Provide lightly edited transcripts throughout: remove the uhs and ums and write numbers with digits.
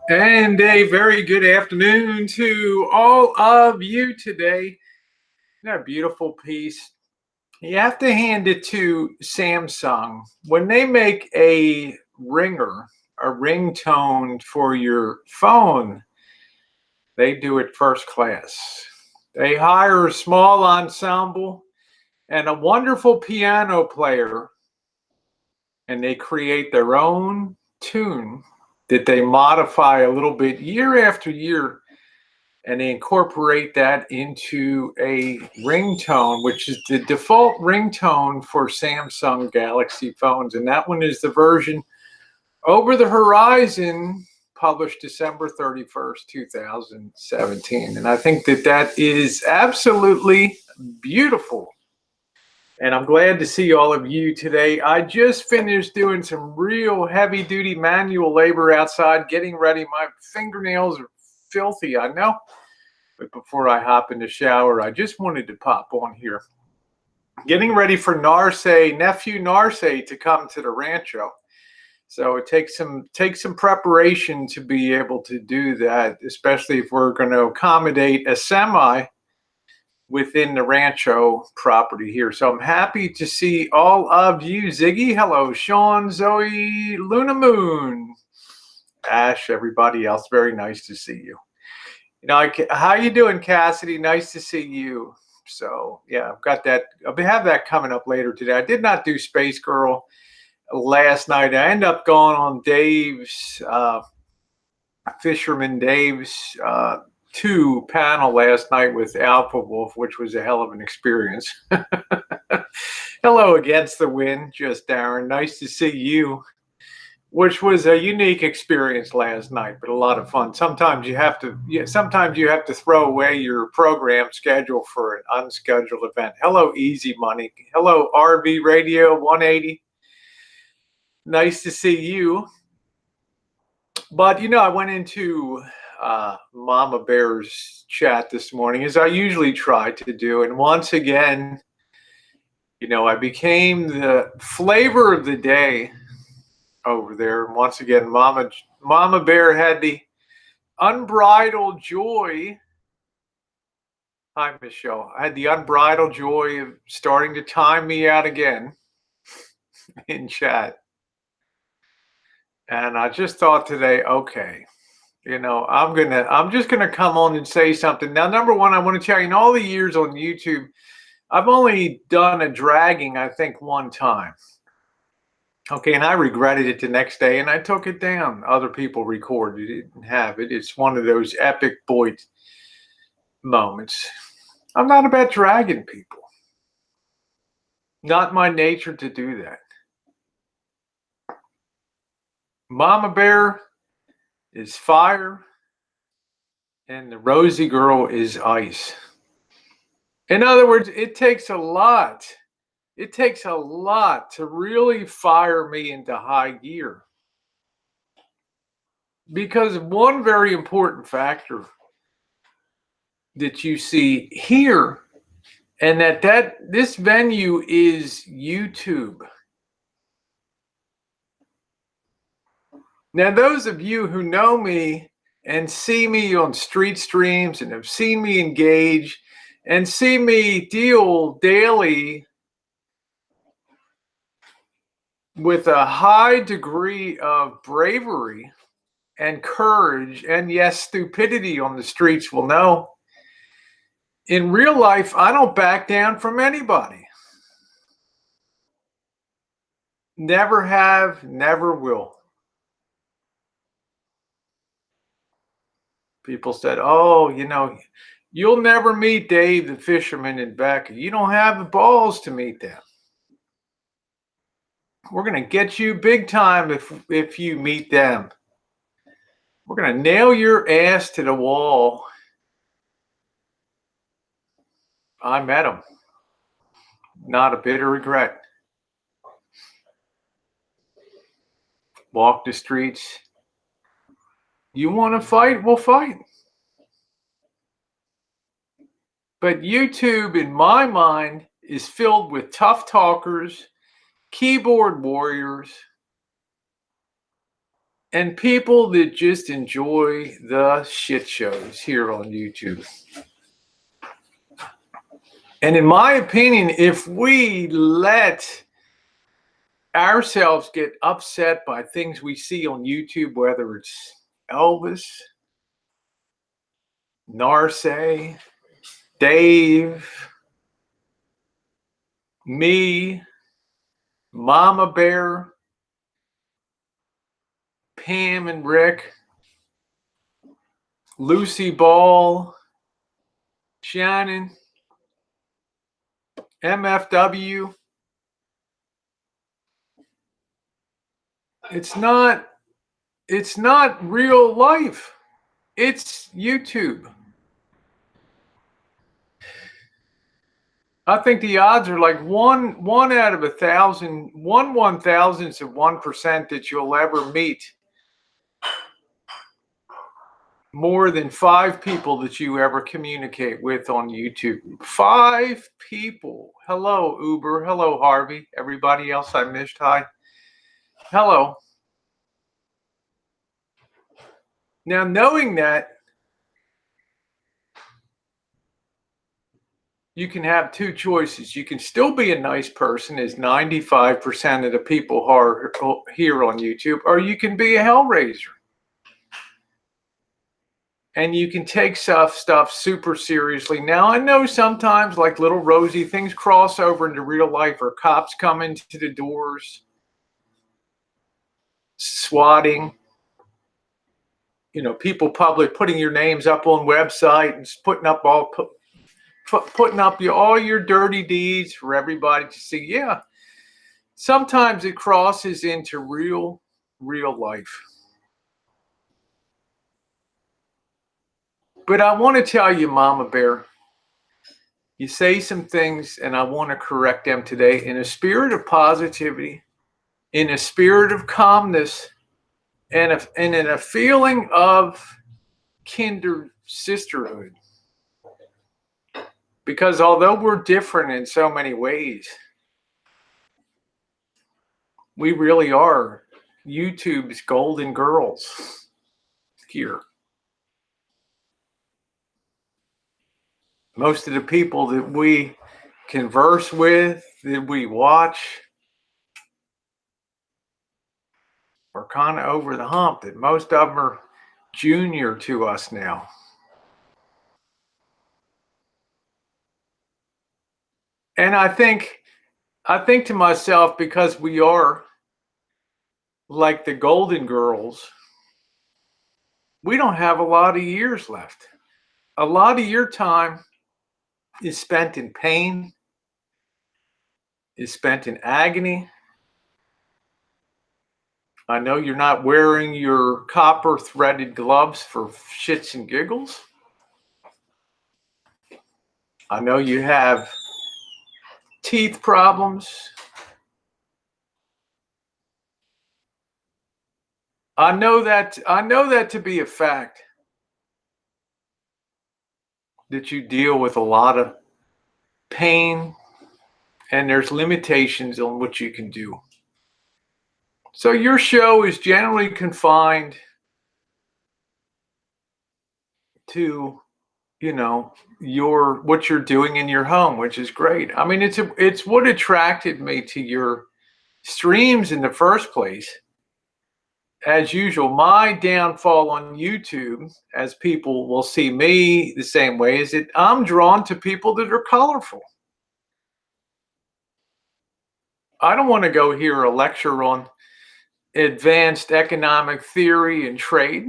And a very good afternoon to all of you today. That beautiful piece. You have to hand it to Samsung. When they make a ringer, a ringtone for your phone, they do it first class. They hire a small ensemble and a wonderful piano player, and they create their own tune that they modify a little bit year after year, and they incorporate that into a ringtone, which is the default ringtone for Samsung Galaxy phones. And that one is the version Over the Horizon, published December 31st, 2017. And I think that that is absolutely beautiful. And I'm glad to see all of you today. I just finished doing some real heavy duty manual labor outside, getting ready. My fingernails are filthy, I know. But before I hop in the shower, I just wanted to pop on here. Getting ready for nephew Narce to come to the Rancho. So it takes some preparation to be able to do that, especially if we're going to accommodate a semi within the Rancho property here. So I'm happy to see all of you. Ziggy, hello. Sean, Zoe, Luna Moon, Ash, everybody else. Very nice to see you. You know, how you doing, Cassidy? Nice to see you. So yeah, I've got that. I'll have that coming up later today. I did not do Space Girl last night. I ended up going on Dave's, Fisherman Dave's 2 panel last night with Alpha Wolf, which was a hell of an experience. Hello against the wind, just Darren. Nice to see you. Which was a unique experience last night, but a lot of fun. Sometimes you have to throw away your program schedule for an unscheduled event. Hello, Easy Money. Hello, RV Radio 180. Nice to see you. But I went into MammaBear's chat this morning, as I usually try to do, and once again, I became the flavor of the day over there. And once again, MammaBear had the unbridled joy. Hi, Michelle. I had the unbridled joy of starting to time me out again in chat. And I just thought today, okay, I'm just gonna come on and say something. Now, number one, I want to tell you, in all the years on YouTube, I've only done a dragging, I think, one time. Okay, and I regretted it the next day, and I took it down. Other people recorded it and have it. It's one of those epic boy moments. I'm not about dragging people. Not my nature to do that. MammaBear is fire, and the Rosie girl is ice. In other words, it takes a lot. It takes a lot to really fire me into high gear. Because one very important factor that you see here, and that this venue is YouTube. Now, those of you who know me and see me on street streams and have seen me engage and see me deal daily with a high degree of bravery and courage and, yes, stupidity on the streets will know. In real life, I don't back down from anybody. Never have, never will. People said, oh, you'll never meet Dave the fisherman and Becca. You don't have the balls to meet them. We're going to get you big time if you meet them. We're going to nail your ass to the wall. I met them. Not a bit of regret. Walk the streets. You want to fight? We'll fight. But YouTube, in my mind, is filled with tough talkers, keyboard warriors, and people that just enjoy the shit shows here on YouTube. And in my opinion, if we let ourselves get upset by things we see on YouTube, whether it's Elvis, Narce, Dave, me, MammaBear, Pam and Rick, Lucy Ball, Shannon, MFW. It's not real life. It's YouTube. I think the odds are like one out of 1,000, 1/1000th of 1% that you'll ever meet more than 5 people that you ever communicate with on YouTube. 5 people. Hello, Uber. Hello, Harvey. Everybody else I missed, hi. Hello. Now, knowing that, you can have 2 choices. You can still be a nice person, as 95% of the people are here on YouTube, or you can be a hellraiser. And you can take stuff super seriously. Now, I know sometimes, like little Rosie, things cross over into real life, or cops come into the doors, swatting. people putting your names up on website and putting up all your dirty deeds for everybody to see. Yeah, sometimes it crosses into real life. But I want to tell you, Mama Bear, you say some things, and I want to correct them today in a spirit of positivity, in a spirit of calmness, and in a feeling of kindred sisterhood. Because although we're different in so many ways, we really are YouTube's golden girls here. Most of the people that we converse with, that we watch, are kind of over the hump, that most of them are junior to us now. And I think to myself, because we are like the golden girls, we don't have a lot of years left. A lot of your time is spent in pain, is spent in agony. I know you're not wearing your copper threaded gloves for shits and giggles. I know you have teeth problems. I know that to be a fact, that you deal with a lot of pain, and there's limitations on what you can do. So your show is generally confined to, what you're doing in your home, which is great. I mean, it's what attracted me to your streams in the first place. As usual, my downfall on YouTube, as people will see me the same way, is that I'm drawn to people that are colorful. I don't want to go hear a lecture on advanced economic theory and trade,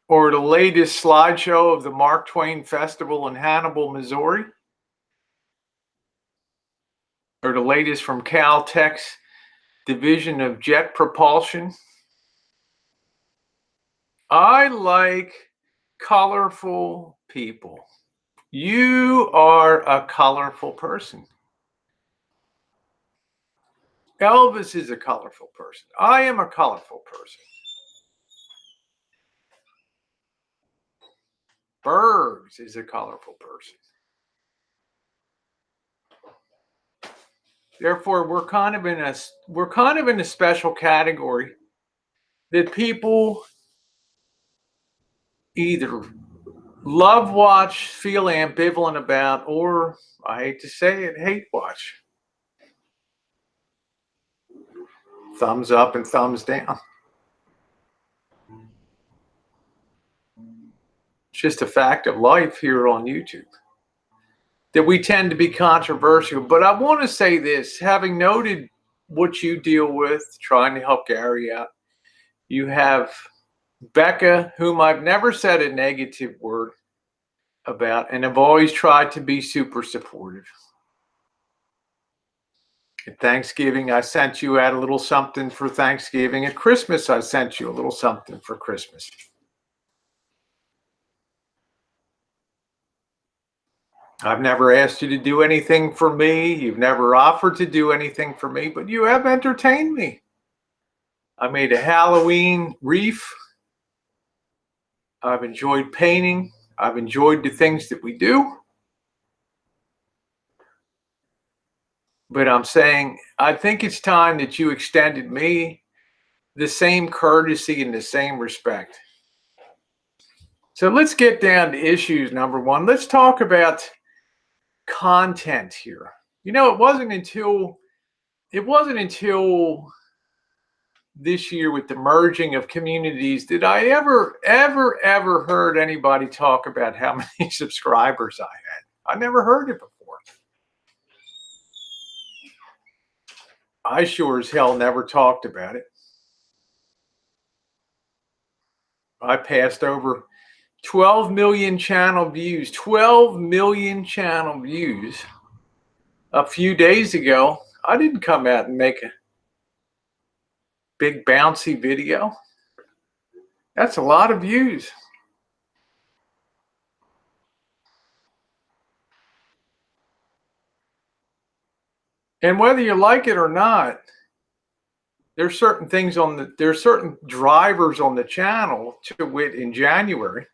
or the latest slideshow of the Mark Twain Festival in Hannibal, Missouri, or the latest from Caltech's Division of Jet Propulsion. I like colorful people. You are a colorful person. Elvis is a colorful person. I am a colorful person. Bergs is a colorful person. Therefore, we're kind of in a special category that people either love watch, feel ambivalent about, or, I hate to say it, hate watch. Thumbs up and thumbs down. It's just a fact of life here on YouTube, that we tend to be controversial. But I want to say this, having noted what you deal with, trying to help Gary out, you have Becca, whom I've never said a negative word about, and have always tried to be super supportive. At Thanksgiving, I sent you out a little something for Thanksgiving. At Christmas, I sent you a little something for Christmas. I've never asked you to do anything for me. You've never offered to do anything for me, but you have entertained me. I made a Halloween wreath. I've enjoyed painting. I've enjoyed the things that we do. But I'm saying, I think it's time that you extended me the same courtesy and the same respect. So let's get down to issues number one. Let's talk about content here. It wasn't until this year, with the merging of communities, did I ever heard anybody talk about how many subscribers I had. I never heard it before. I sure as hell never talked about it. I passed over 12 million channel views. 12 million channel views a few days ago. I didn't come out and make a big bouncy video. That's a lot of views. And whether you like it or not, there's certain things there's certain drivers on the channel. To wit, in January,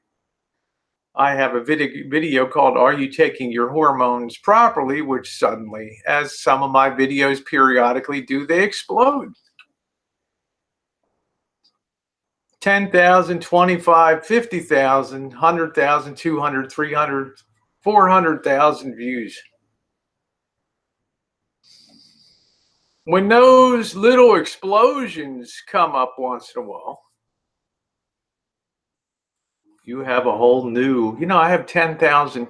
I have a video called "Are You Taking Your Hormones Properly?" which suddenly, as some of my videos periodically do, they explode. 10,000, 25, 50,000, 100,000, 200, 300, 400,000 views. When those little explosions come up once in a while, you have a whole new, I have 10,000,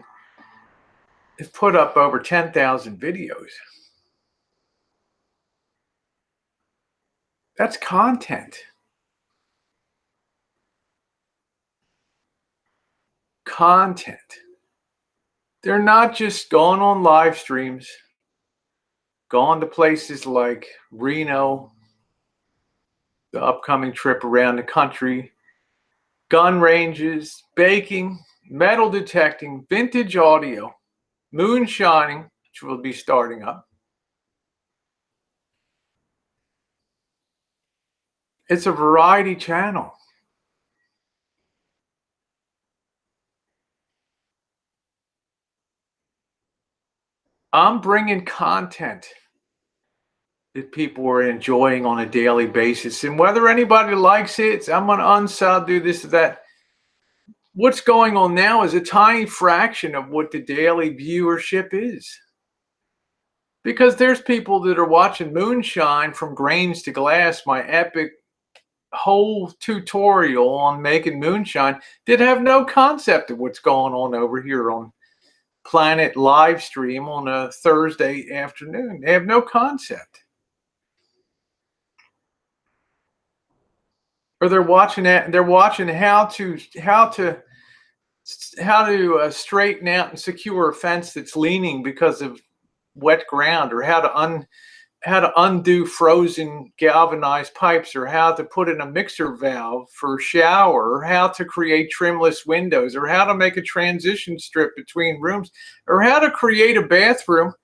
it's put up over 10,000 videos. That's content. Content. They're not just going on live streams, going to places like Reno, the upcoming trip around the country, gun ranges, baking, metal detecting, vintage audio, moonshining, which will be starting up. It's a variety channel. I'm bringing content that people are enjoying on a daily basis. And whether anybody likes it, I'm going to unsub, do this or that. What's going on now is a tiny fraction of what the daily viewership is. Because there's people that are watching Moonshine from Grains to Glass, my epic whole tutorial on making moonshine, that have no concept of what's going on over here on Planet Livestream on a Thursday afternoon. They have no concept. Or they're watching that. They're watching how to straighten out and secure a fence that's leaning because of wet ground, or how to undo frozen galvanized pipes, or how to put in a mixer valve for a shower, or how to create trimless windows, or how to make a transition strip between rooms, or how to create a bathroom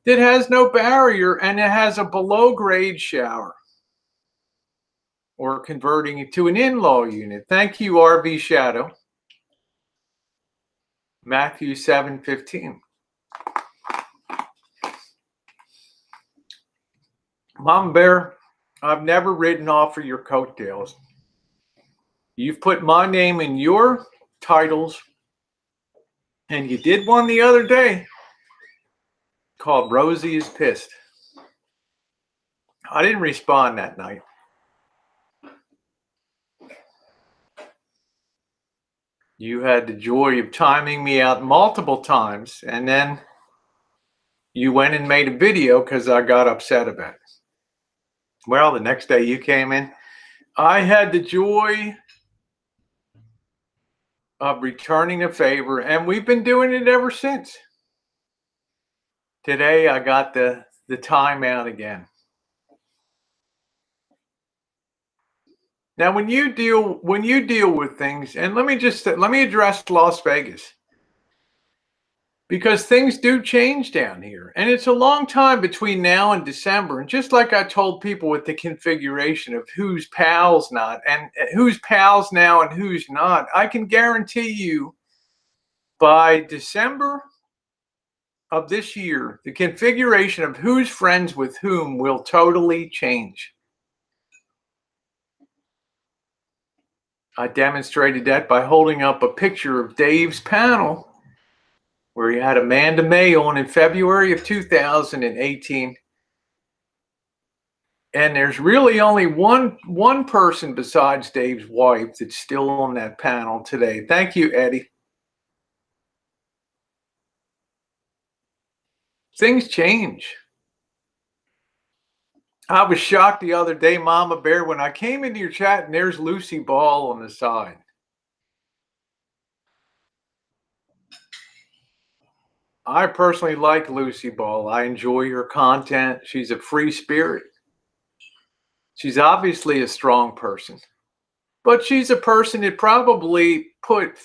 that has no barrier and it has a below grade shower, or converting it to an in-law unit. Thank you, RV Shadow. Matthew 7:15. MammaBear, I've never ridden off of your coattails. You've put my name in your titles, and you did one the other day called Rosie is Pissed. I didn't respond that night. You had the joy of timing me out multiple times, and then you went and made a video because I got upset about it. Well, the next day you came in. I had the joy of returning a favor, and we've been doing it ever since. Today I got the time out again. Now, when you deal with things, and let me address Las Vegas, because things do change down here, and it's a long time between now and December. And just like I told people with the configuration of who's pals not, and who's pals now and who's not, I can guarantee you by December of this year, the configuration of who's friends with whom will totally change. I demonstrated that by holding up a picture of Dave's panel where he had Amanda May on in February of 2018. And there's really only one person besides Dave's wife that's still on that panel today. Thank you, Eddie. Things change. I was shocked the other day, MammaBear, when I came into your chat and there's Lucy Ball on the side. I personally like Lucy Ball. I enjoy her content. She's a free spirit. She's obviously a strong person, but she's a person that probably put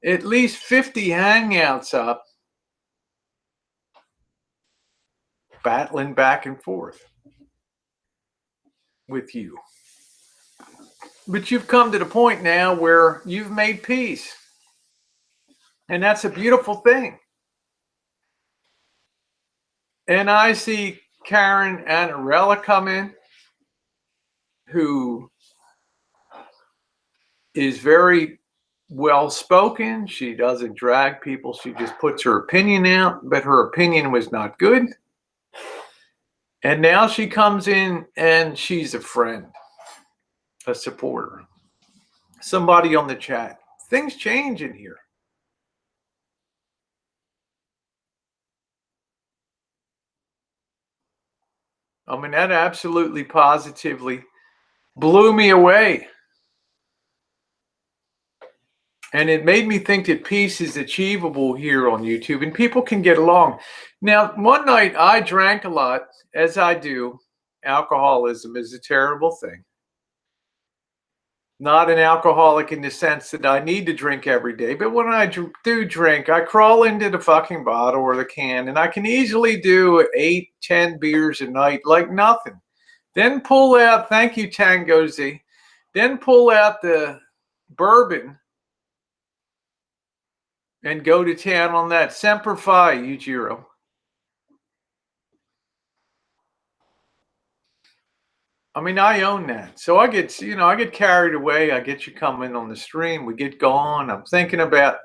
at least 50 hangouts up, battling back and forth with you. But you've come to the point now where you've made peace. And that's a beautiful thing. And I see Karen Anarella come in, who is very well spoken. She doesn't drag people. She just puts her opinion out, but her opinion was not good. And now she comes in and she's a friend, a supporter, somebody on the chat. Things change in here. I mean, that absolutely positively blew me away. And it made me think that peace is achievable here on YouTube and people can get along. Now, one night I drank a lot, as I do. Alcoholism is a terrible thing. Not an alcoholic in the sense that I need to drink every day, but when I do drink, I crawl into the fucking bottle or the can, and I can easily do 8, 10 beers a night like nothing. Then pull out, thank you, Tango Z, then pull out the bourbon and go to town on that. Semper Fi, Yujiro. I mean, I own that. So I get carried away. I get you coming on the stream. We get going. I'm thinking about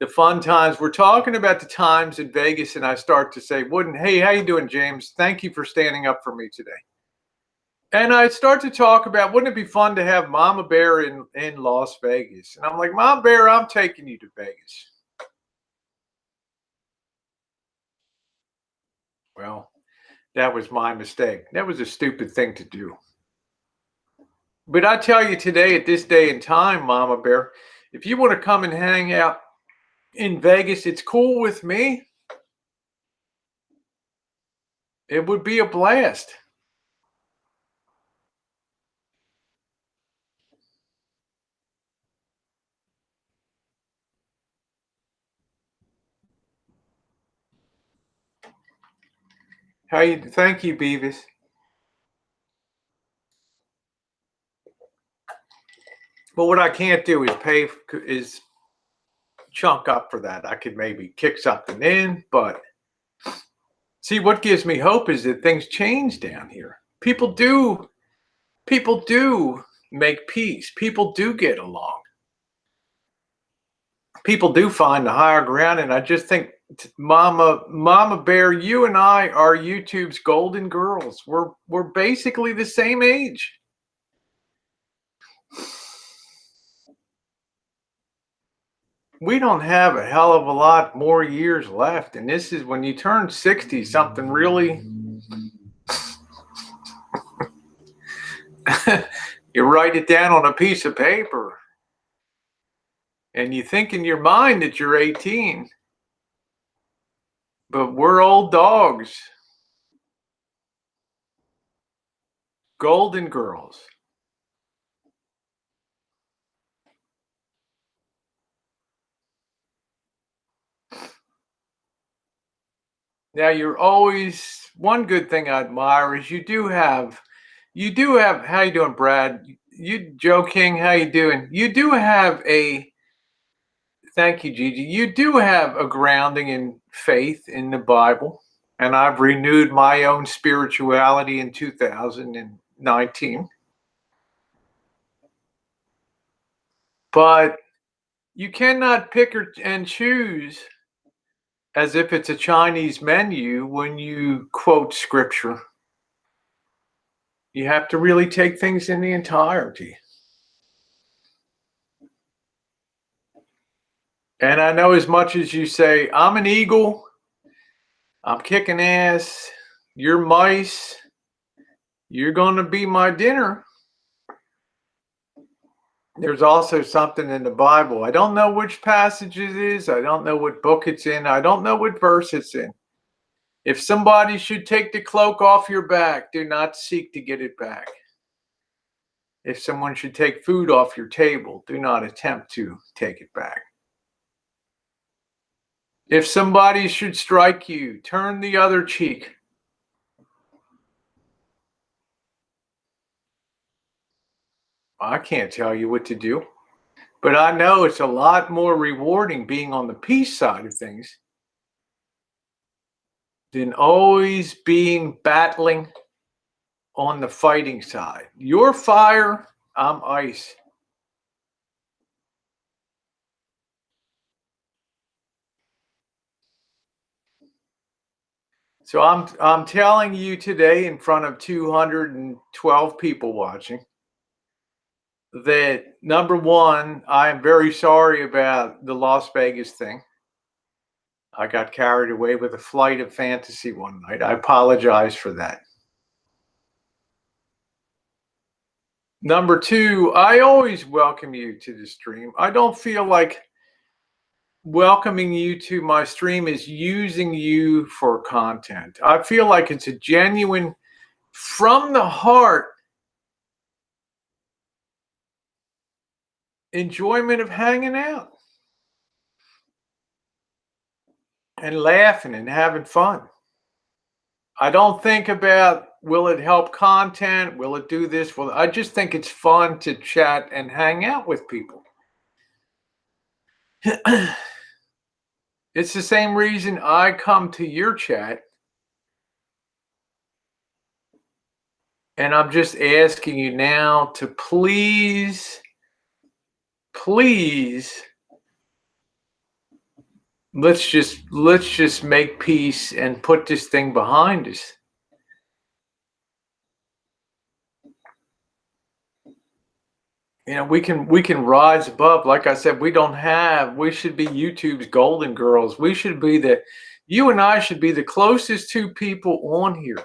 the fun times. We're talking about the times in Vegas, and I start to say, hey, how you doing, James? Thank you for standing up for me today. And I start to talk about, wouldn't it be fun to have MammaBear in Las Vegas? And I'm like, MammaBear, I'm taking you to Vegas. Well, that was my mistake. That was a stupid thing to do. But I tell you today, at this day and time, MammaBear, if you want to come and hang out in Vegas, it's cool with me. It would be a blast. Thank you, Beavis. But what I can't do is chunk up for that. I could maybe kick something in, but see, what gives me hope is that things change down here. People do make peace. People do get along. People do find the higher ground, and I just think, MammaBear, you and I are YouTube's golden girls. We're basically the same age. We don't have a hell of a lot more years left, and this is when you turn 60, something really you write it down on a piece of paper and you think in your mind that you're 18, but we're old dogs, golden girls. Now, you're always, one good thing I admire is you do have, how you doing, Brad? You, Joe King, how you doing? You do have thank you, Gigi. You do have a grounding in faith in the Bible. And I've renewed my own spirituality in 2019. But you cannot pick and choose as if it's a Chinese menu when you quote scripture. You have to really take things in the entirety. And I know, as much as you say, I'm an eagle, I'm kicking ass, you're mice, you're going to be my dinner. There's also something in the Bible. I don't know which passage it is. I don't know what book it's in. I don't know what verse it's in. If somebody should take the cloak off your back, do not seek to get it back. If someone should take food off your table, do not attempt to take it back. If somebody should strike you, turn the other cheek. I can't tell you what to do, but I know it's a lot more rewarding being on the peace side of things than always battling on the fighting side. You're fire, I'm ice. So I'm telling you today in front of 212 people watching that, number one, I am very sorry about the Las Vegas thing. I got carried away with a flight of fantasy one night. I apologize for that. Number two, I always welcome you to the stream. I don't feel like welcoming you to my stream is using you for content. I feel like it's a genuine, from the heart, enjoyment of hanging out and laughing and having fun. I don't think about, will it help content? Will it do this? Well, I just think it's fun to chat and hang out with people. It's the same reason I come to your chat. And I'm just asking you now to please, let's just make peace and put this thing behind us. You know, we can rise above. Like I said, we should be YouTube's golden girls. You and I should be the closest two people on here.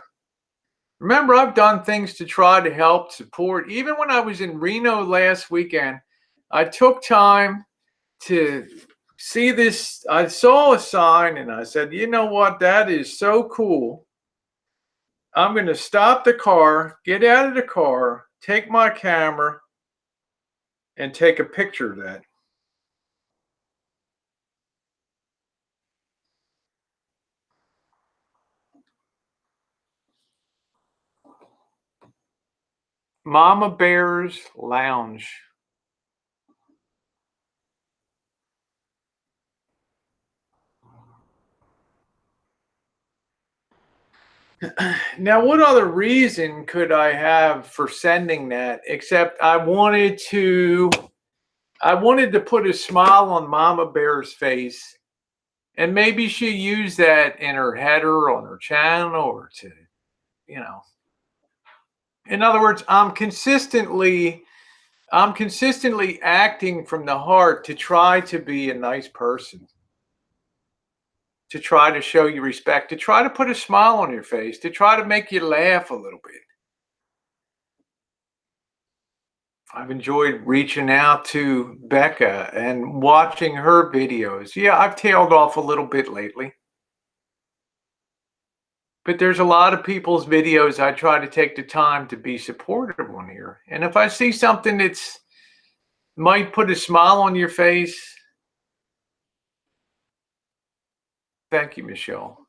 Remember, I've done things to try to help support. Even when I was in Reno last weekend, I took time to see this. I saw a sign and I said, you know what? That is so cool. I'm going to stop the car, get out of the car, take my camera, and take a picture of that. MammaBear's Lounge. Now, what other reason could I have for sending that except I wanted to put a smile on MammaBear's face, and maybe she used that in her header on her channel, or to, you know. In other words, I'm consistently acting from the heart to try to be a nice person, to try to show you respect, to try to put a smile on your face, to try to make you laugh a little bit. I've enjoyed reaching out to Becca and watching her videos. Yeah, I've tailed off a little bit lately, but there's a lot of people's videos I try to take the time to be supportive on here. And if I see something that's might put a smile on your face, thank you, Michelle.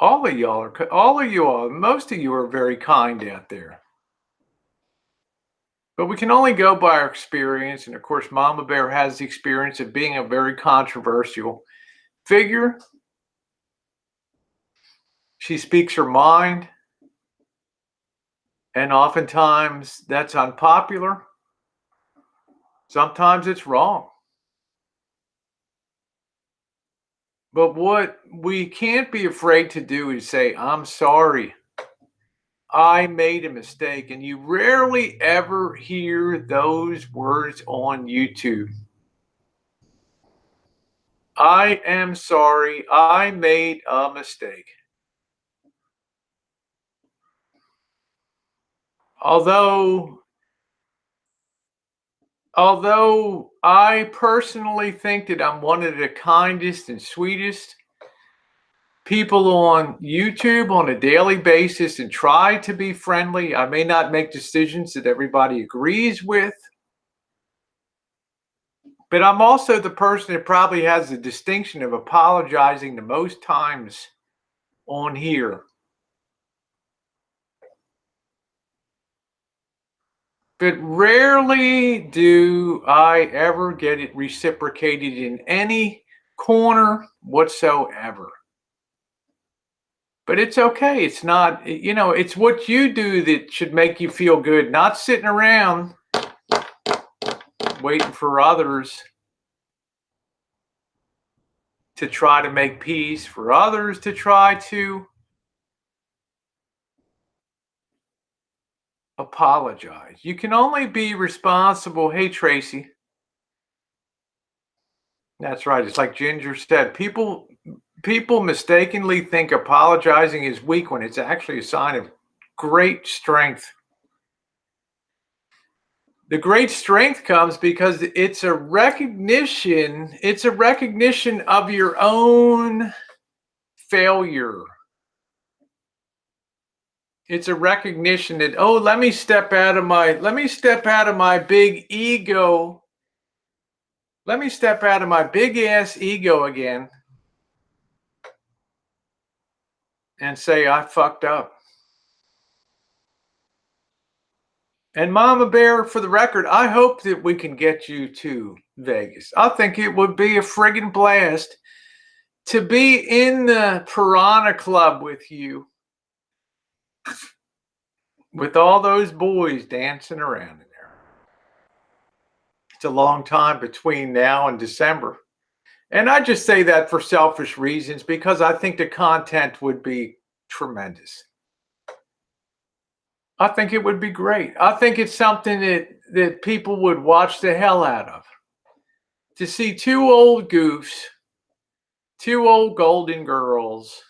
All of you all, most of you are very kind out there. But we can only go by our experience. And of course, MammaBear has the experience of being a very controversial figure. She speaks her mind. And oftentimes that's unpopular. Sometimes it's wrong. But what we can't be afraid to do is say, I'm sorry. I made a mistake. And you rarely ever hear those words on YouTube. I am sorry. I made a mistake. Although although I personally think that I'm one of the kindest and sweetest people on YouTube on a daily basis and try to be friendly, I may not make decisions that everybody agrees with, but I'm also the person that probably has the distinction of apologizing the most times on here. But rarely do I ever get it reciprocated in any corner whatsoever. But it's okay. It's not, it's what you do that should make you feel good, not sitting around waiting for others to try to make peace, for others to try to apologize. You can only be responsible. Hey, Tracy. That's right. It's like Ginger said. People mistakenly think apologizing is weak when it's actually a sign of great strength. The great strength comes because it's a recognition of your own failure. It's a recognition that, oh, let me step out of my big ego. Let me step out of my big ass ego again and say I fucked up. And MammaBear, for the record, I hope that we can get you to Vegas. I think it would be a friggin' blast to be in the Piranha Club with you, with all those boys dancing around in there. It's a long time between now and December. And I just say that for selfish reasons because I think the content would be tremendous. I think it would be great. I think it's something that people would watch the hell out of. To see two old goofs, two old golden girls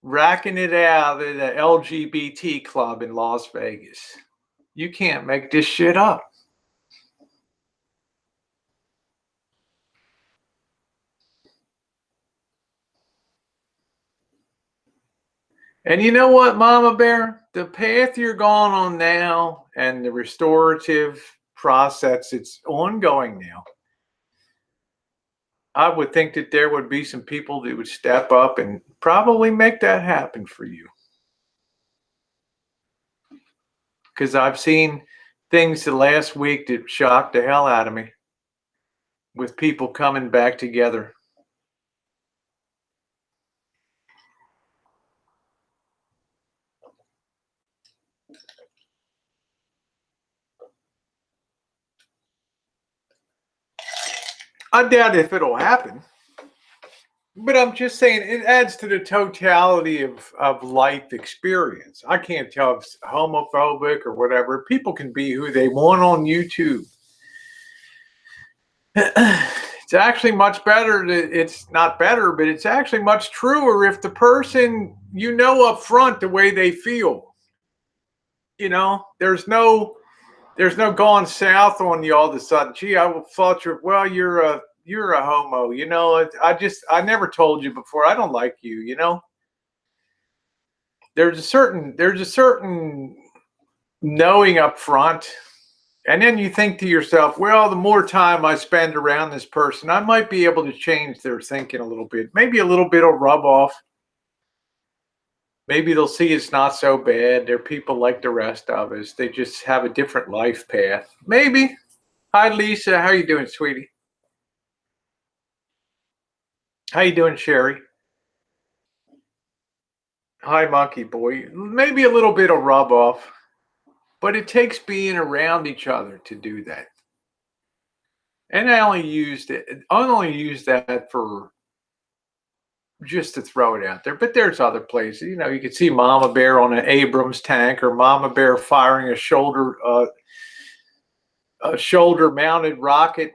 racking it out at the LGBT club in Las Vegas. You can't make this shit up. And you know what, MammaBear? The path you're going on now and the restorative process, it's ongoing now. I would think that there would be some people that would step up and probably make that happen for you. Because I've seen things the last week that shocked the hell out of me with people coming back together. I doubt if it'll happen. But I'm just saying it adds to the totality of life experience. I can't tell if it's homophobic or whatever. People can be who they want on YouTube. It's actually much better. It's not better, but it's actually much truer if the person, up front the way they feel. There's no going south on you all of a sudden. Gee, I thought you're a homo. I never told you before. I don't like you. There's a certain knowing up front. And then you think to yourself, well, the more time I spend around this person, I might be able to change their thinking a little bit. Maybe a little bit will rub off. Maybe they'll see it's not so bad. They're people like the rest of us. They just have a different life path. Maybe. Hi, Lisa. How you doing, sweetie? How you doing, Sherry? Hi, Monkey Boy. Maybe a little bit will rub off. But it takes being around each other to do that. And I only use that for just to throw it out there. But there's other places. You can see MammaBear on an Abrams tank, or MammaBear firing a shoulder mounted rocket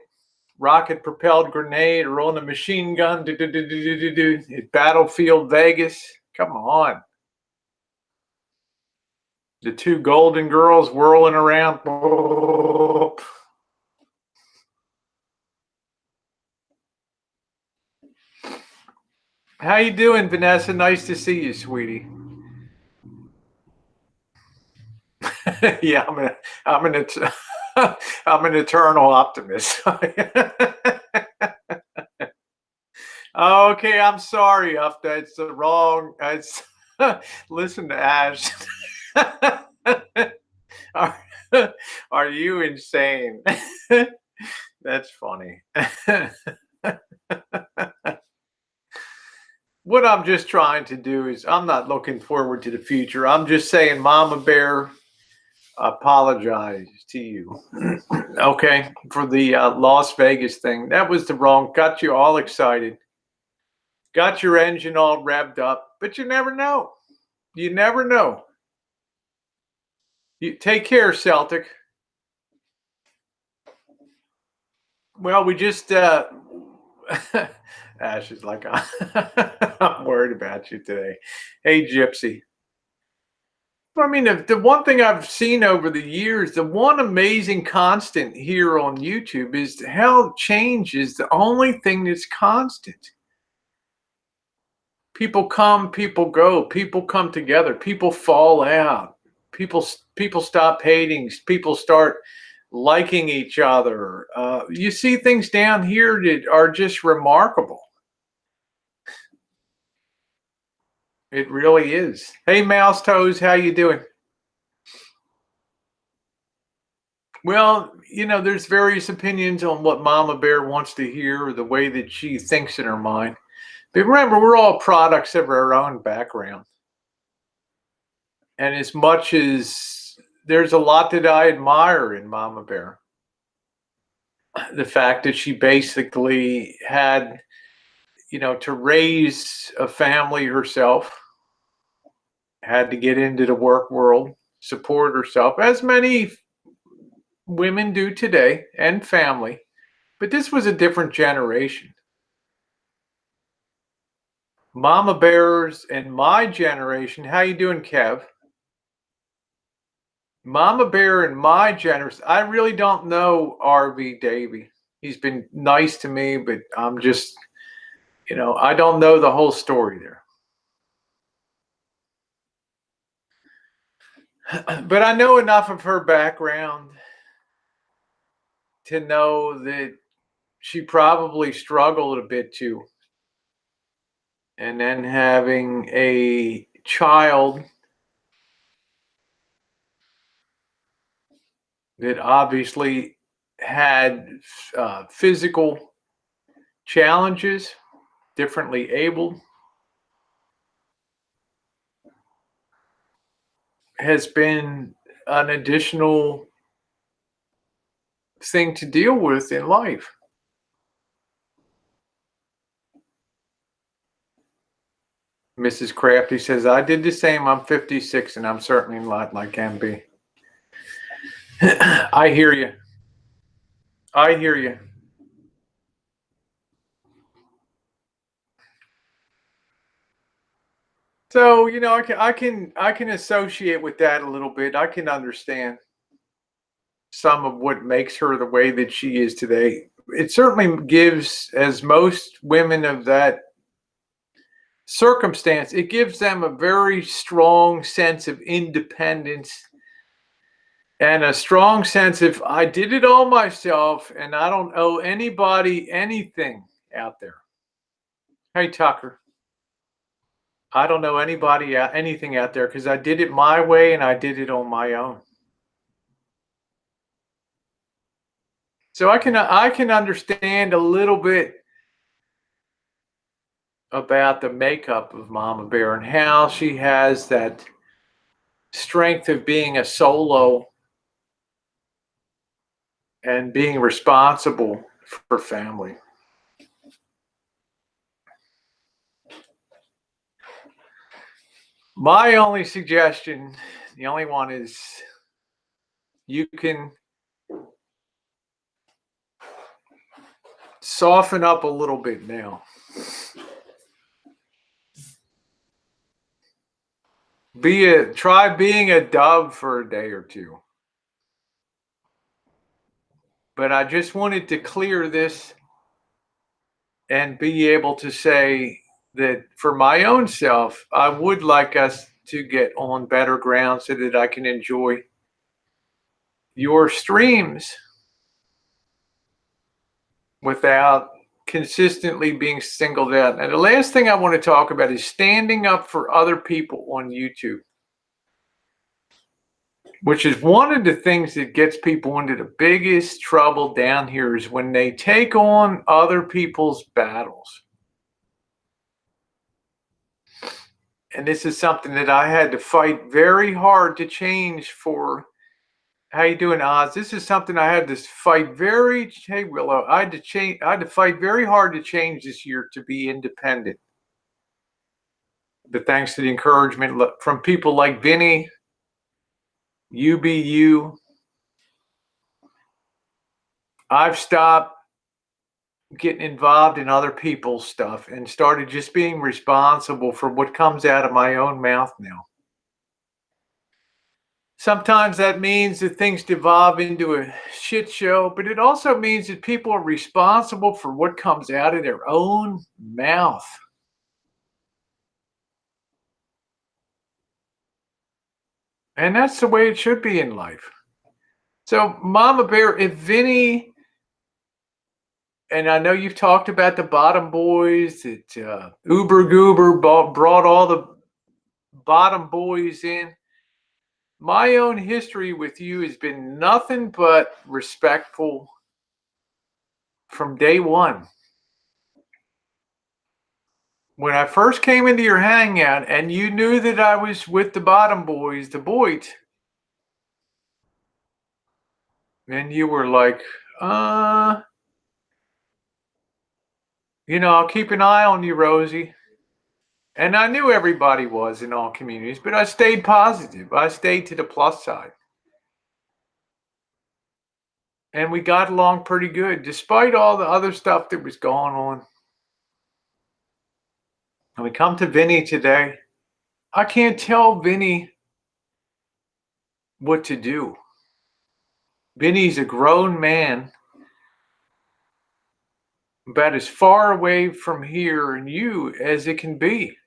propelled grenade, or on a machine gun at Battlefield Vegas. Come on. The two golden girls whirling around. How you doing, Vanessa? Nice to see you, sweetie. Yeah, I'm an eternal optimist. Okay, I'm sorry if that's the wrong. Listen to Ash. are, are you insane? That's funny. What I'm just trying to do is I'm not looking forward to the future. I'm just saying, Mama Bear, apologize to you. Okay, for the Las Vegas thing. That was the wrong. Got you all excited. Got your engine all revved up, but you never know. You never know. You take care, Celtic. Well, we just Ash is like, I'm worried about you today. Hey, Gypsy. I mean, the one thing I've seen over the years, the one amazing constant here on YouTube is how change is the only thing that's constant. People come, people go, people come together, people fall out, people stop hating, people start liking each other. You see things down here that are just remarkable. It really is. Hey, Mouse Toes, how you doing? Well, there's various opinions on what Mama Bear wants to hear or the way that she thinks in her mind. But remember, we're all products of our own background. And as much as there's a lot that I admire in Mama Bear, the fact that she basically had, to raise a family herself, had to get into the work world, support herself, as many women do today, and family. But this was a different generation. Mama Bears and my generation, how you doing, Kev? Mama Bear and my generation, I really don't know RV Davy. He's been nice to me, but I'm just, I don't know the whole story there. But I know enough of her background to know that she probably struggled a bit too. And then having a child that obviously had physical challenges, differently abled, has been an additional thing to deal with in life. Mrs. Crafty says, I did the same. I'm 56 and I'm certainly not like MB. I hear you. I hear you. So, I can associate with that a little bit. I can understand some of what makes her the way that she is today. It certainly gives, as most women of that circumstance, it gives them a very strong sense of independence and a strong sense of, I did it all myself and I don't owe anybody anything out there. Hey, Tucker. I don't know anybody anything out there because I did it my way and I did it on my own. So I can understand a little bit about the makeup of Mama Bear and how she has that strength of being a solo and being responsible for family. My only suggestion, the only one, is you can soften up a little bit now. Try being a dove for a day or two. But I just wanted to clear this and be able to say, that for my own self, I would like us to get on better ground so that I can enjoy your streams without consistently being singled out. And the last thing I want to talk about is standing up for other people on YouTube, which is one of the things that gets people into the biggest trouble down here, is when they take on other people's battles. And this is something that I had to fight very hard to change for. How you doing, Oz? This is something I had to fight hey Willow, I had to fight very hard to change this year, to be independent. But thanks to the encouragement from people like Vinny, UBU, I've stopped getting involved in other people's stuff and started just being responsible for what comes out of my own mouth now. Sometimes that means that things devolve into a shit show, but it also means that people are responsible for what comes out of their own mouth. And that's the way it should be in life. So, Mama Bear, if Vinny, and I know you've talked about the bottom boys, that Uber Goober brought all the bottom boys in. My own history with you has been nothing but respectful from day one. When I first came into your hangout and you knew that I was with the bottom boys, the boys, and you were like, I'll keep an eye on you, Rosie. And I knew everybody was in all communities, but I stayed positive. I stayed to the plus side. And we got along pretty good, despite all the other stuff that was going on. And we come to Vinny today. I can't tell Vinny what to do. Vinny's a grown man, about as far away from here and you as it can be.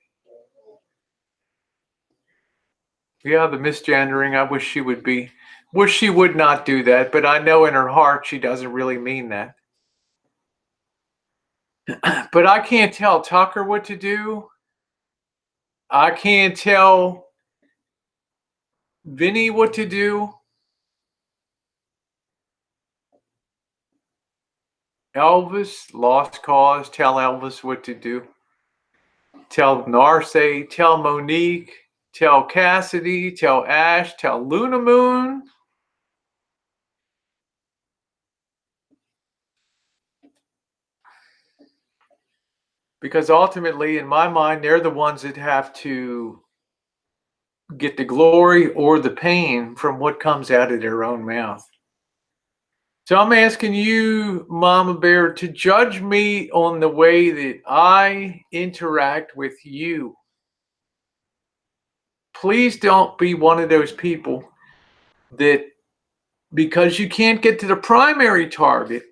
Yeah, the misgendering, I wish she would not do that, but I know in her heart she doesn't really mean that. But I can't tell Tucker what to do. I can't tell Vinny what to do. Elvis, lost cause, tell Elvis what to do. Tell Narce, tell Monique, tell Cassidy, tell Ash, tell Luna Moon. Because ultimately, in my mind, they're the ones that have to get the glory or the pain from what comes out of their own mouth. So I'm asking you, Mama Bear, to judge me on the way that I interact with you. Please don't be one of those people that, because you can't get to the primary target,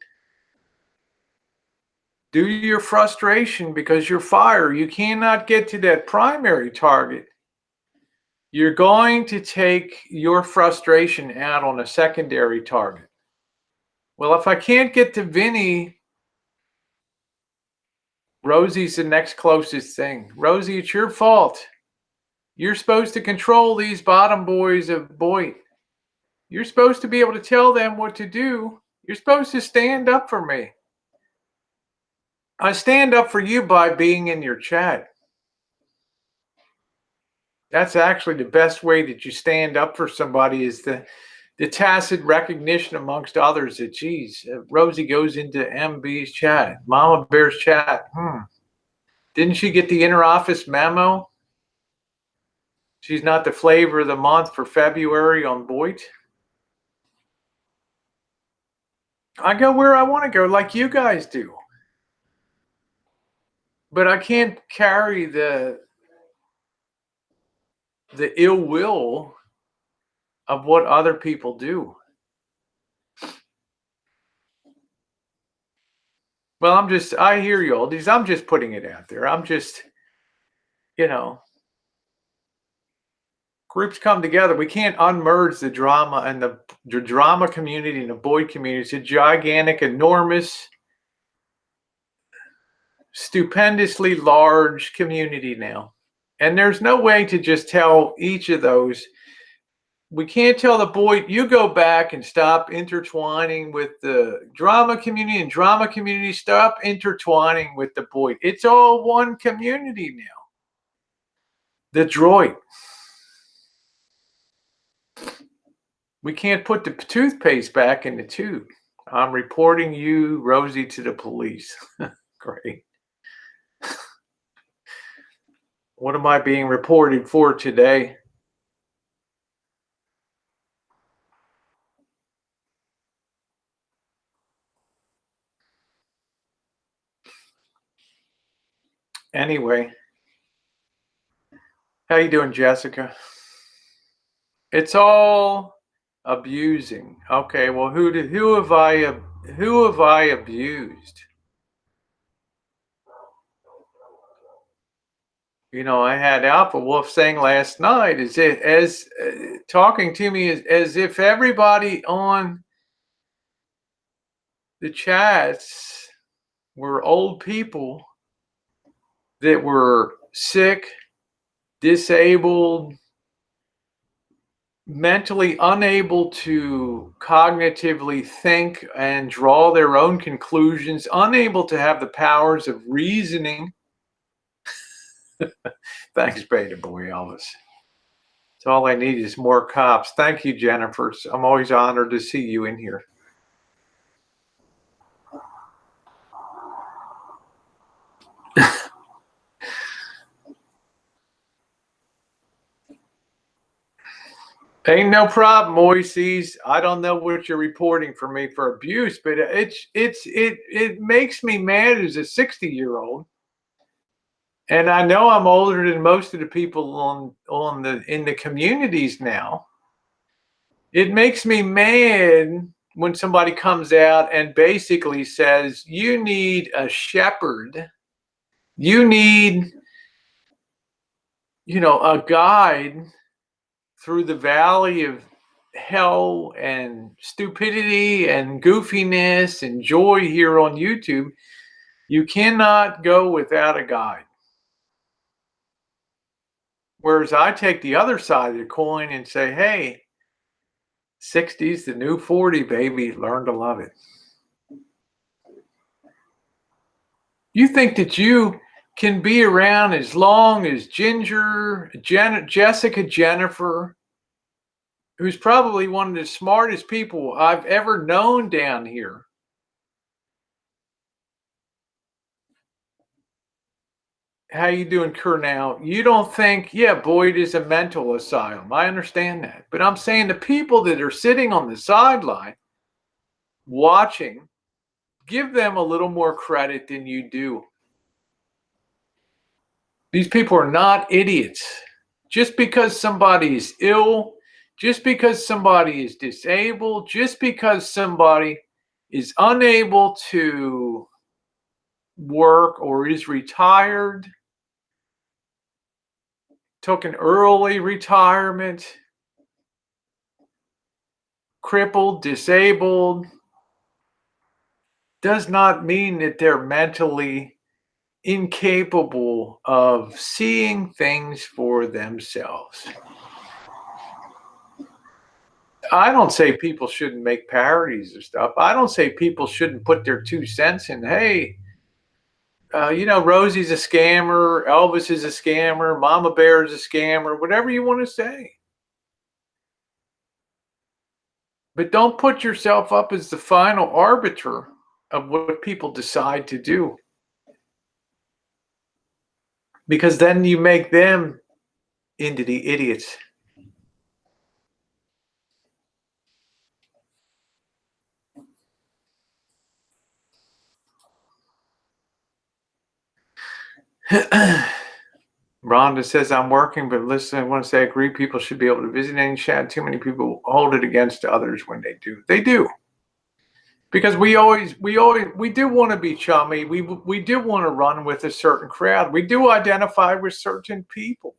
due to your frustration because you're fired, you cannot get to that primary target. You're going to take your frustration out on a secondary target. Well, if I can't get to Vinny, Rosie's the next closest thing. Rosie, it's your fault. You're supposed to control these bottom boys of Boyd. You're supposed to be able to tell them what to do. You're supposed to stand up for me. I stand up for you by being in your chat. That's actually the best way that you stand up for somebody, is the tacit recognition amongst others that, geez, Rosie goes into MB's chat, Mama Bear's chat. Didn't she get the interoffice memo? She's not the flavor of the month for February on Boyd. I go where I want to go, like you guys do. But I can't carry the ill will of what other people do. Well, I hear you, oldies. I'm just putting it out there. you know, groups come together. We can't unmerge the drama and the drama community and the boy community. It's a gigantic, enormous, stupendously large community now. And there's no way to just tell each of those. We can't tell the boy, you go back and stop intertwining with the drama community, and drama community stop intertwining with the boy. It's all one community now. The droid. We can't put the toothpaste back in the tube. I'm reporting you, Rosie, to the police. Great. What am I being reported for today? Anyway, how you doing, Jessica? It's all abusing. Okay, well, who have I abused? You know, I had Alpha Wolf saying last night, talking to me as if everybody on the chats were old people that were sick, disabled, mentally unable to cognitively think and draw their own conclusions, unable to have the powers of reasoning. Thanks, Beta Boy Elvis. So all I need is more cops. Thank you, Jennifer. I'm always honored to see you in here. Ain't no problem, Moises. I don't know what you're reporting for me for abuse, but it makes me mad as a 60-year-old. And I know I'm older than most of the people in the communities now. It makes me mad when somebody comes out and basically says, you need a shepherd. You need, a guide through the valley of hell and stupidity and goofiness and joy here on YouTube. You cannot go without a guide. Whereas I take the other side of the coin and say, hey, 60's the new 40, baby. Learn to love it. You think that you can be around as long as Jessica Jennifer, who's probably one of the smartest people I've ever known down here. How you doing, Kernell? You don't think, yeah, Boyd is a mental asylum. I understand that. But I'm saying the people that are sitting on the sideline watching, give them a little more credit than you do. These people are not idiots. Just because somebody is ill, just because somebody is disabled, just because somebody is unable to work or is retired, took an early retirement, crippled, disabled, does not mean that they're mentally incapable of seeing things for themselves. I don't say people shouldn't make parodies of stuff. I don't say people shouldn't put their 2 cents in. Hey, Rosie's a scammer, Elvis is a scammer, MammaBear is a scammer, whatever you want to say. But don't put yourself up as the final arbiter of what people decide to do. Because then you make them into the idiots. Rhonda says, I'm working, but listen, I want to say I agree people should be able to visit any chat. Too many people hold it against others when they do. They do. Because we do want to be chummy. We do want to run with a certain crowd. We do identify with certain people.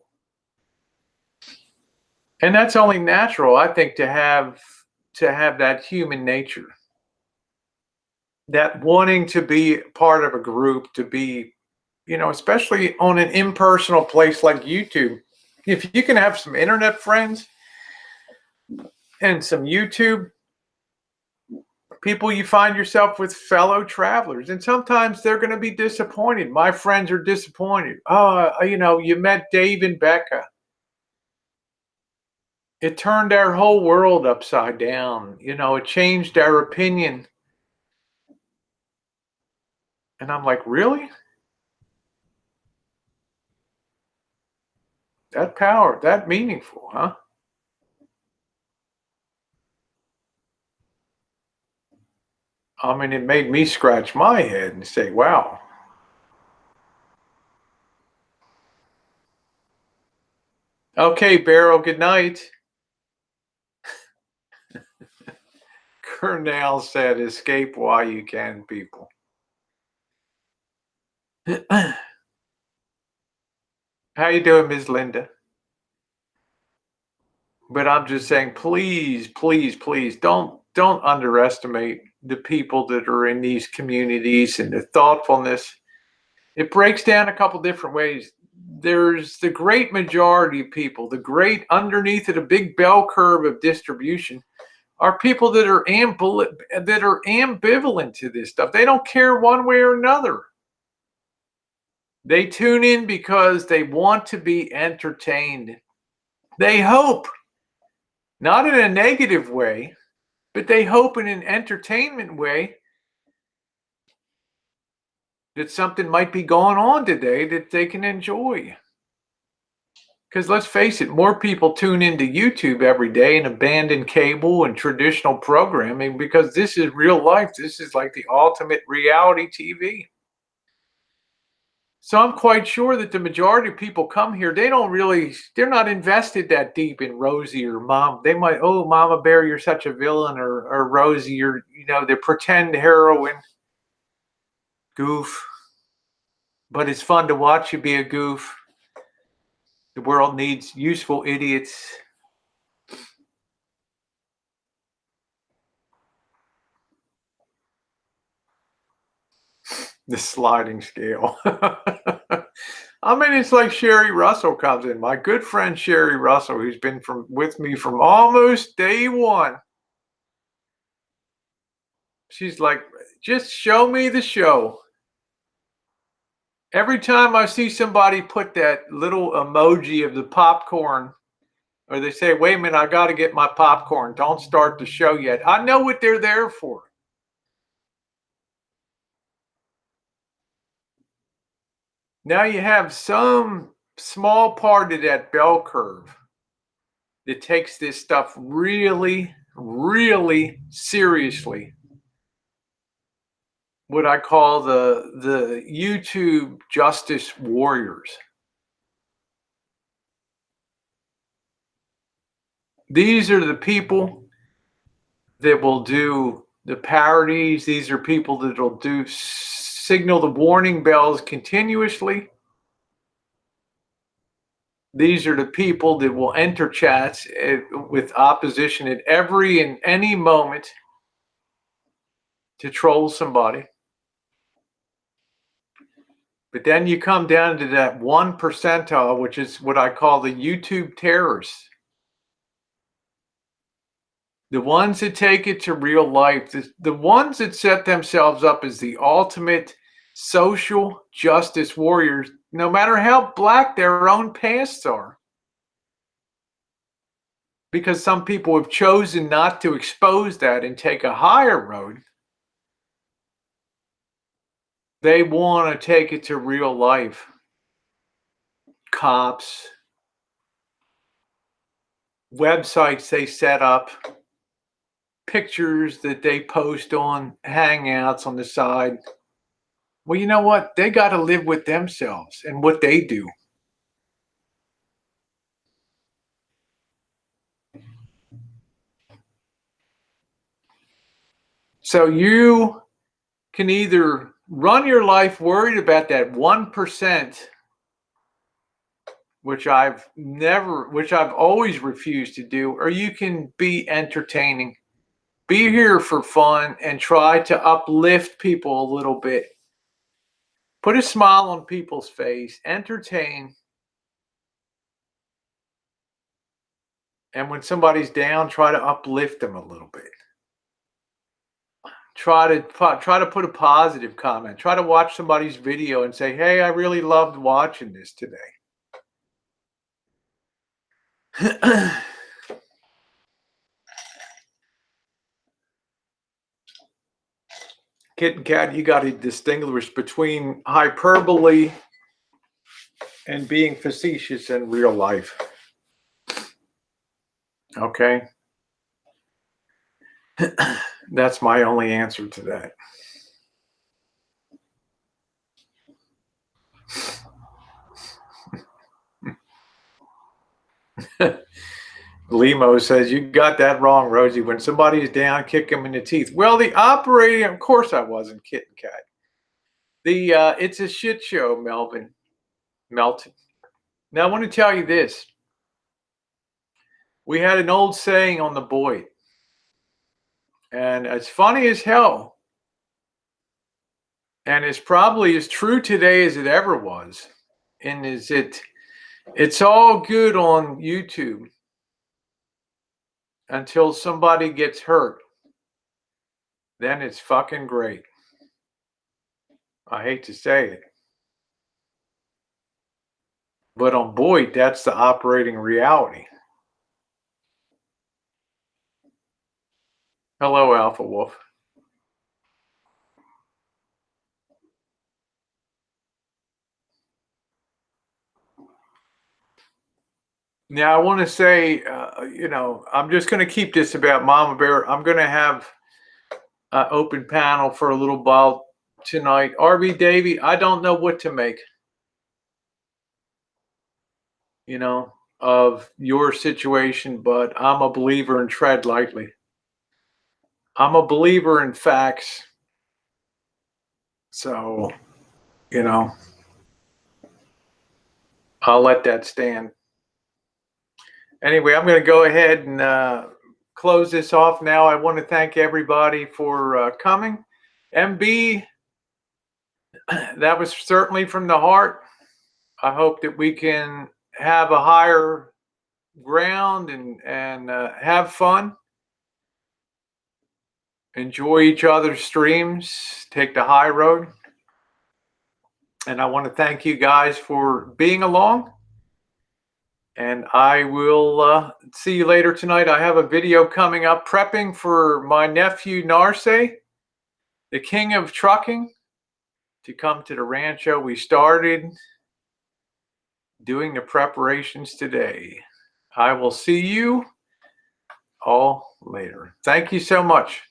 And that's only natural, I think, to have that human nature. That wanting to be part of a group, to be, especially on an impersonal place like YouTube. If you can have some internet friends and some YouTube people, you find yourself with fellow travelers, and sometimes they're going to be disappointed. My friends are disappointed. Oh, you met Dave and Becca. It turned our whole world upside down. It changed our opinion. And I'm like, really? That power, that meaningful, huh? I mean, it made me scratch my head and say, wow. Okay, Beryl, good night. Cornell said, escape while you can, people. How you doing, Ms. Linda? But I'm just saying, please, please, please don't underestimate the people that are in these communities and the thoughtfulness. It breaks down a couple different ways. There's the great majority of people, the great underneath it, a big bell curve of distribution, are people that are ambivalent to this stuff. They don't care one way or another. They tune in because they want to be entertained. They hope, not in a negative way, but they hope in an entertainment way that something might be going on today that they can enjoy. Because let's face it, more people tune into YouTube every day and abandon cable and traditional programming because this is real life. This is like the ultimate reality TV. So I'm quite sure that the majority of people come here, they're not invested that deep in Rosie or Mom. They might, oh, MammaBear, you're such a villain, or Rosie, you're, the pretend heroine. Goof. But it's fun to watch you be a goof. The world needs useful idiots. The sliding scale. I mean, it's like Sherry Russell comes in. My good friend Sherry Russell, who's been with me from almost day one. She's like, just show me the show. Every time I see somebody put that little emoji of the popcorn, or they say, wait a minute, I got to get my popcorn. Don't start the show yet. I know what they're there for. Now you have some small part of that bell curve that takes this stuff really, really seriously. What I call the YouTube justice warriors. These are the people that will do the parodies. These are people that will signal the warning bells continuously. These are the people that will enter chats with opposition at every and any moment to troll somebody. But then you come down to that 1 percentile, which is what I call the YouTube terrorists. The ones that take it to real life, the ones that set themselves up as the ultimate social justice warriors, no matter how black their own pasts are. Because some people have chosen not to expose that and take a higher road. They want to take it to real life. Cops, websites they set up, pictures that they post on Hangouts on the side. Well, you know what? They got to live with themselves and what they do. So you can either run your life worried about that 1%, which I've always refused to do, or you can be entertaining, be here for fun, and try to uplift people a little bit. Put a smile on people's face, entertain. And when somebody's down, try to uplift them a little bit. Try to put a positive comment. Try to watch somebody's video and say, hey, I really loved watching this today. Kitten Cat, you got to distinguish between hyperbole and being facetious in real life. Okay? That's my only answer to that. Limo says, you got that wrong, Rosie. When somebody's down, kick them in the teeth. Well, the operating, of course I wasn't, Kitten Cat. It's a shit show, Melton. Now, I want to tell you this. We had an old saying on the Boyd, and it's funny as hell. And it's probably as true today as it ever was. And it's all good on YouTube until somebody gets hurt. Then it's fucking great. I hate to say it. But on Boyd, that's the operating reality. Hello, Alpha Wolf. Now, I want to say, I'm just going to keep this about MammaBear. I'm going to have an open panel for a little while tonight. RB Davey, I don't know what to make, of your situation, but I'm a believer in tread lightly. I'm a believer in facts. So, I'll let that stand. Anyway, I'm going to go ahead and close this off now. I want to thank everybody for coming. MB, that was certainly from the heart. I hope that we can have a higher ground and have fun. Enjoy each other's streams. Take the high road. And I want to thank you guys for being along. And I will see you later tonight. I have a video coming up prepping for my nephew Narce, the king of trucking, to come to the Rancho. We started doing the preparations today. I will see you all later. Thank you so much.